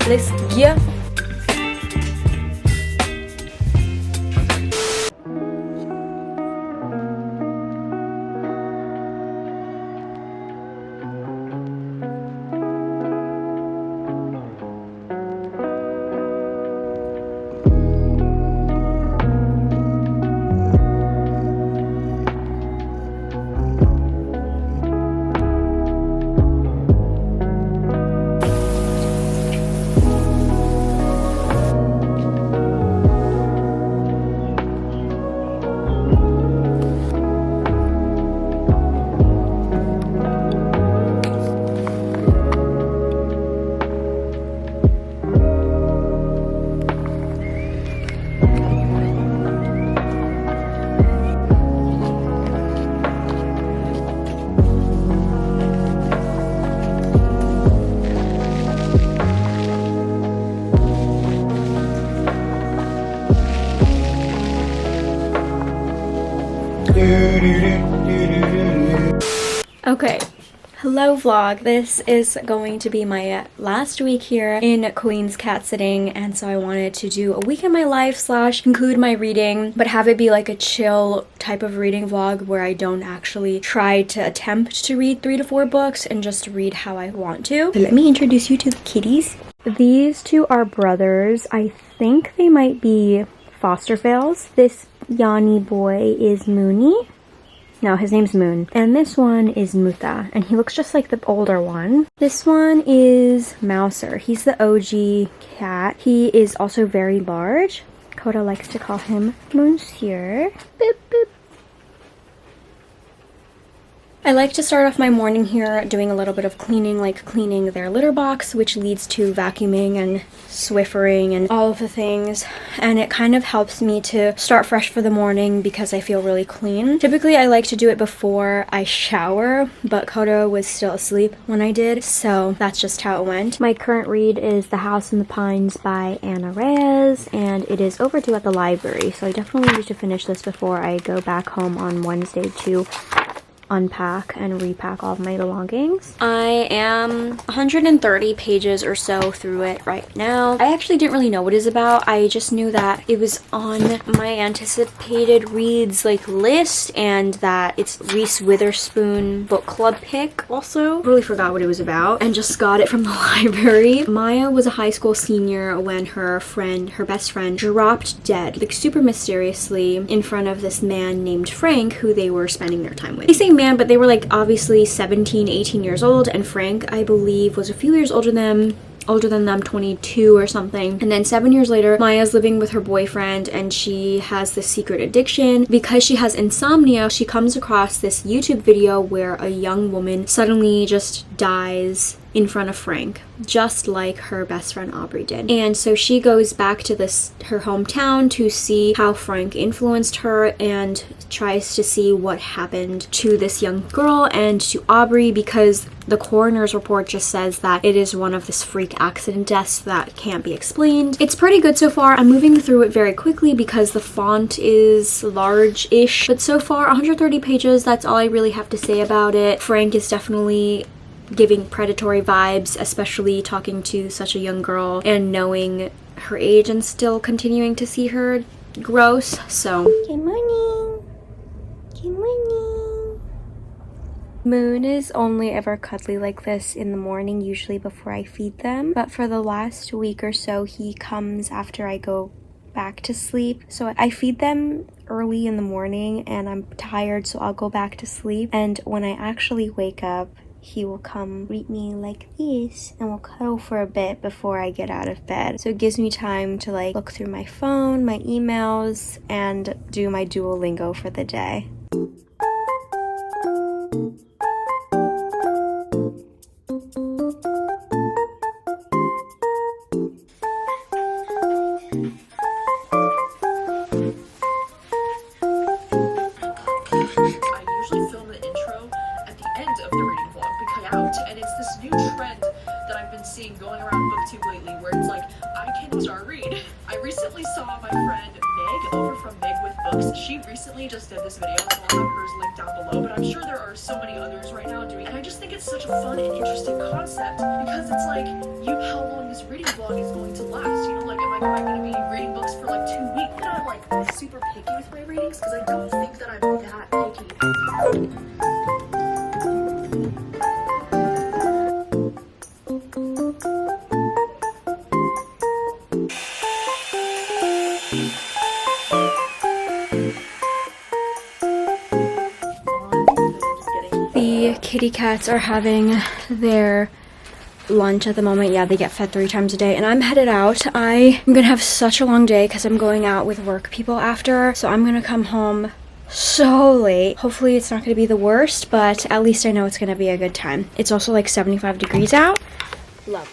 Let's go. Okay, hello vlog. This is going to be my last week here in Queens cat sitting, and so I wanted to do a week in my life slash conclude my reading, but have it be like a chill type of reading vlog where I don't actually try to attempt to read 3 to 4 books and just read how I want to. So let me introduce you to the kitties. These two are brothers. I think they might be foster fails. This Yanni boy is Mooney. No, his name's Moon. And this one is Muta, and he looks just like the older one. This one is Mouser. He's the OG cat. He is also very large. Coda likes to call him Monsieur. Boop, boop. I like to start off my morning here doing a little bit of cleaning, like cleaning their litter box, which leads to vacuuming and Swiffering and all of the things, and it kind of helps me to start fresh for the morning because I feel really clean. Typically I like to do it before I shower, but Kodo was still asleep when I did, so that's just how it went. My current read is The House in the Pines by Reyes, and it is overdue at the library, so I definitely need to finish this before I go back home on Wednesday to unpack and repack all of my belongings. I am 130 pages or so through it right now. I actually didn't really know what it's about. I just knew that it was on my anticipated reads like list and that it's Reese Witherspoon book club pick also. Really forgot what it was about and just got it from the library. Maya was a high school senior when her best friend dropped dead, like super mysteriously, in front of this man named Frank who they were spending their time with. They say man, but they were like obviously 17, 18 years old, and Frank, I believe, was a few years older than them, 22 or something. And then 7 years later, Maya's living with her boyfriend and she has this secret addiction. Because she has insomnia, she comes across this YouTube video where a young woman suddenly just dies in front of Frank, just like her best friend Aubrey did. And so she goes back to her hometown to see how Frank influenced her and tries to see what happened to this young girl and to Aubrey, because the coroner's report just says that it is one of this freak accident deaths that can't be explained. It's pretty good so far. I'm moving through it very quickly because the font is large-ish, but so far 130 pages, that's all I really have to say about it. Frank is definitely giving predatory vibes, especially talking to such a young girl and knowing her age and still continuing to see her gross. So good morning. Good morning. Moon is only ever cuddly like this in the morning, usually before I feed them, but for the last week or so he comes after I go back to sleep. So I feed them early in the morning and I'm tired, so I'll go back to sleep, and when I actually wake up he will come greet me like this and we'll cuddle for a bit before I get out of bed. So it gives me time to like look through my phone, my emails, and do my Duolingo for the day. And it's this new trend that I've been been seeing going around booktube lately where it's like, I can start read. I recently saw my friend Meg over from Meg with Books. She recently just did this video, so I'll have hers linked down below, but I'm sure there are so many others right now doing it. And I just think it's such a fun and interesting concept because it's like, how long this reading vlog is going to last. You know, like, am I going to be reading books for like 2 weeks? And I'm like super picky with my readings because I don't think that I'm that picky. The kitty cats are having their lunch at the moment. Yeah, they get fed 3 times a day, and I'm headed out. I'm gonna have such a long day because I'm going out with work people after, so I'm gonna come home so late. Hopefully it's not gonna be the worst, but at least I know it's gonna be a good time. It's also like 75 degrees out. Love.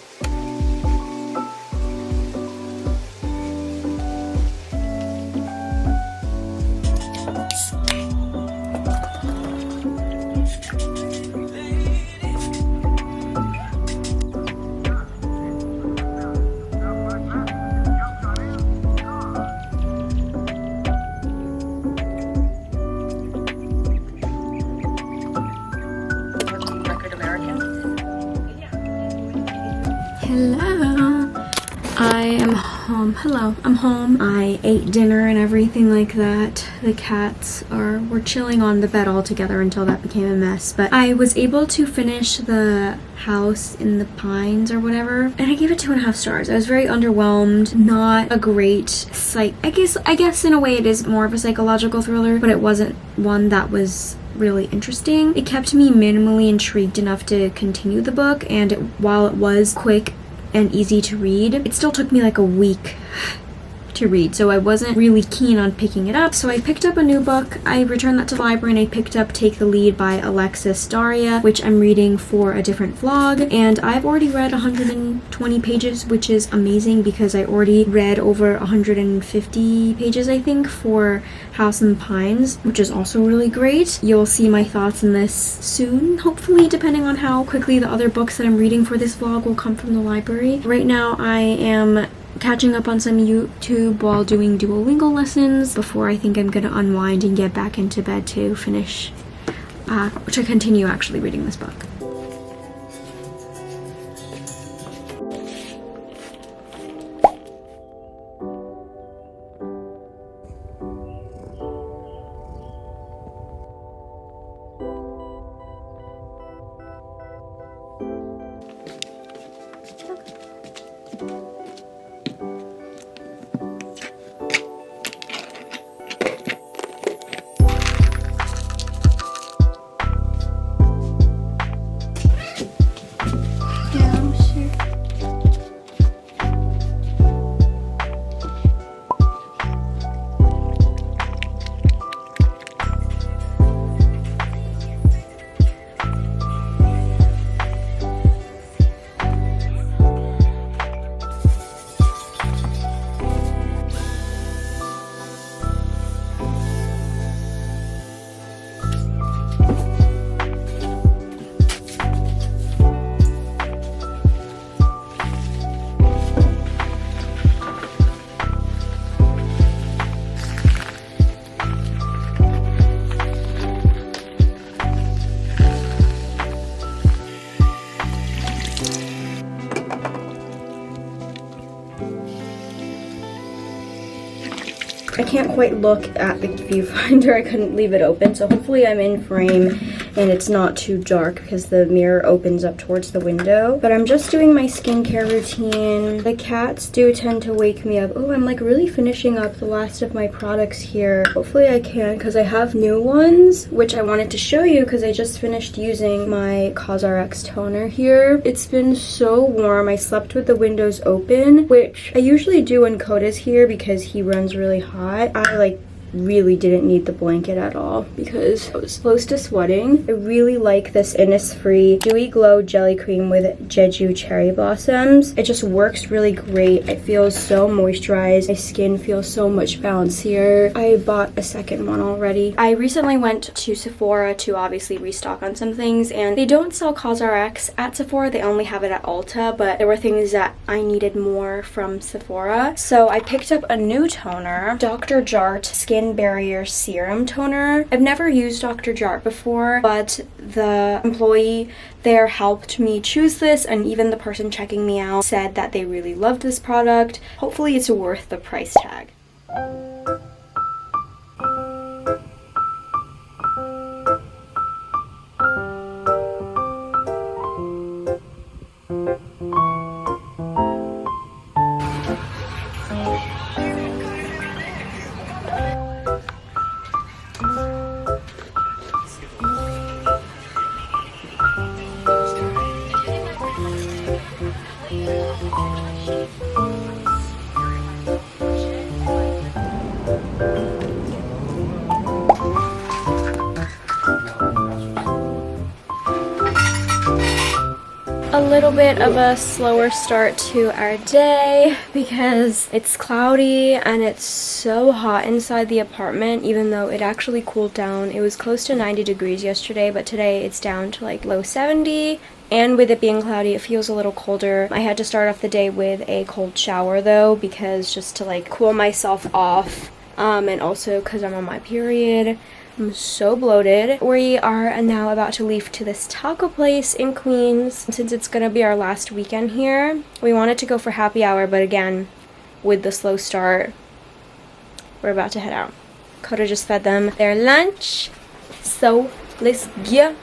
Hello. I am home. Hello. I'm home. I ate dinner and everything like that. The cats were chilling on the bed all together until that became a mess. But I was able to finish the house in the pines or whatever, and I gave it 2.5 stars. I was very underwhelmed. Not a great I guess in a way it is more of a psychological thriller, but it wasn't one that was really interesting. It kept me minimally intrigued enough to continue the book, and while it was quick and easy to read, it still took me like a week to read, so I wasn't really keen on picking it up. So I picked up a new book. I returned that to the library and I picked up Take the Lead by Alexis, which I'm reading for a different vlog, and I've already read 120 pages, which is amazing because I already read over 150 pages I think for House in the Pines, which is also really great. You'll see my thoughts in this soon, hopefully, depending on how quickly the other books that I'm reading for this vlog will come from the library. Right now I am catching up on some YouTube while doing Duolingo lessons before I think I'm gonna unwind and get back into bed to finish, to continue actually reading this book. I can't quite look at the viewfinder. I couldn't leave it open, so hopefully I'm in frame and it's not too dark because the mirror opens up towards the window. But I'm just doing my skincare routine. The cats do tend to wake me up. Oh, I'm like really finishing up the last of my products here. Hopefully I can, because I have new ones, which I wanted to show you because I just finished using my CosRX toner here. It's been so warm. I slept with the windows open, which I usually do when Coda's here because he runs really hot. I like really didn't need the blanket at all because I was close to sweating. I really like this Innisfree Dewy Glow Jelly Cream with Jeju Cherry Blossoms. It just works really great. It feels so moisturized. My skin feels so much bouncier. I bought a second one already. I recently went to Sephora to obviously restock on some things, and they don't sell CosRx at Sephora. They only have it at Ulta, but there were things that I needed more from Sephora. So I picked up a new toner, Dr. Jart Skin Barrier Serum Toner. I've never used Dr. Jart before, but the employee there helped me choose this, and even the person checking me out said that they really loved this product. Hopefully it's worth the price tag. A little bit of a slower start to our day because it's cloudy and it's so hot inside the apartment, even though it actually cooled down. It was close to 90 degrees yesterday, but today it's down to like low 70. And with it being cloudy, it feels a little colder. I had to start off the day with a cold shower though, because just to like cool myself off, and also because I'm on my period. I'm so bloated. We are now about to leave to this taco place in Queens. Since it's gonna be our last weekend here, we wanted to go for happy hour, but again, with the slow start, we're about to head out. Coda just fed them their lunch, so let's go.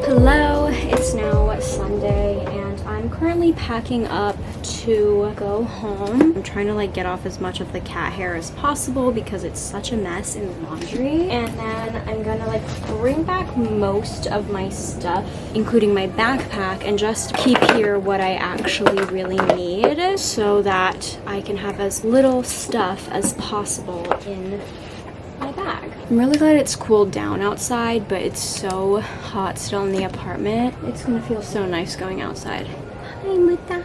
Hello, it's now Sunday and I'm currently packing up to go home. I'm trying to like get off as much of the cat hair as possible because it's such a mess in the laundry. And then I'm gonna like bring back most of my stuff, including my backpack, and just keep here what I actually really need so that I can have as little stuff as possible in my bag. I'm really glad it's cooled down outside, but it's so hot still in the apartment. It's gonna feel so nice going outside. Hi, Muta.